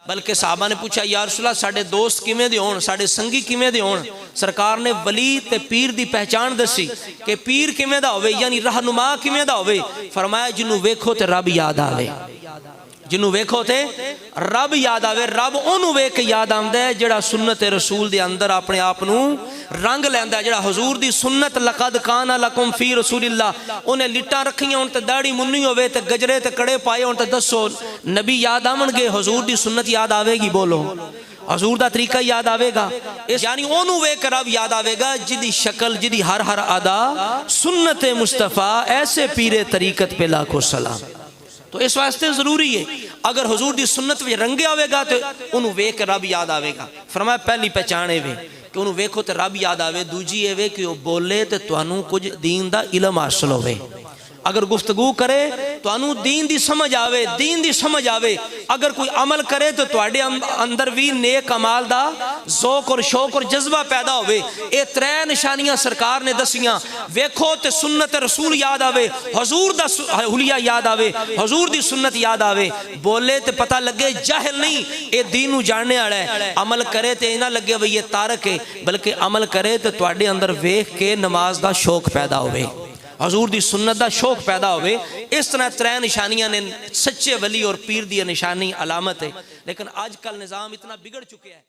बल्कि साहबा ने पूछा या रसूलल्लाह साडे दोस्त किवें दे होण, साडे संगी किवें दे होण। सरकार ने वली ते पीर दी पहचान दसी कि पीर किवें दा होवे, यानी रहनुमा किवें दा होवे। फरमाया जिन्हों वेखो ते रब याद आवे, जिन्हों वेखो ते रब याद आवे। रब ओनू वेख के याद आंदा है जेड़ा सुन्नत रसूल दे अंदर अपने आप नू रंग लैंदा है, जेड़ा हुजूर दी सुन्नत लक़द काना लकुम फी रसूलिल्लाह उन्हें लिट्टां रखियां होण ते दाढ़ी मुन्नी होवे ते गजरे ते कड़े पाए होण ते दसो नबी याद आवणगे, हुजूर दी सुन्नत याद आवेगी? बोलो, हजूर दा तरीका याद आवेगा। यानी ओनू वेख कर रब याद आवेगा जिदी शक्ल जिदी हर हर अदा सुन्नत मुस्तफ़ा, ऐसे पीरे तरीकत पे लाखों सलाम। तो इस वास्ते जरूरी है अगर हुजूर दी सुन्नत में रंगे आवेगा तो उन्होंने वेख रब याद आवेगा। फरमाया पहली पहचान है कि उन्होंने वेखो तो रब याद आवे। दूजी है कि वह बोले तो तुहानू कुछ दीन दा इलम हासिल होवे, अगर गुफ्तगू करे तो दीन दी समझ आवे, दीन दी समझ आवे। अगर कोई अमल करे तो तुहाडे अंदर भी नेक अमाल दा ज़ौक और शौक और जज्बा पैदा होवे। ये त्रै निशानियां सरकार ने दसियां। वेखो तो सुन्नत रसूल याद आवे, हुजूर दा हुलिया याद आवे, हुजूर दी सुन्नत याद आवे। बोले तो पता लगे जाहिल नहीं, ये दीन नू जानने वाला है। अमल करे तो ना लगे भाई ये तारक है, बल्कि अमल करे तो तुहाडे अंदर वेख के नमाज दा शौक पैदा होवे, हजूर दी सुन्नत दा शौक पैदा होवे। इस तरह त्रै निशानियां ने सच्चे वली और पीर दी निशानी अलामत है। लेकिन आजकल निज़ाम इतना बिगड़ चुके हैं।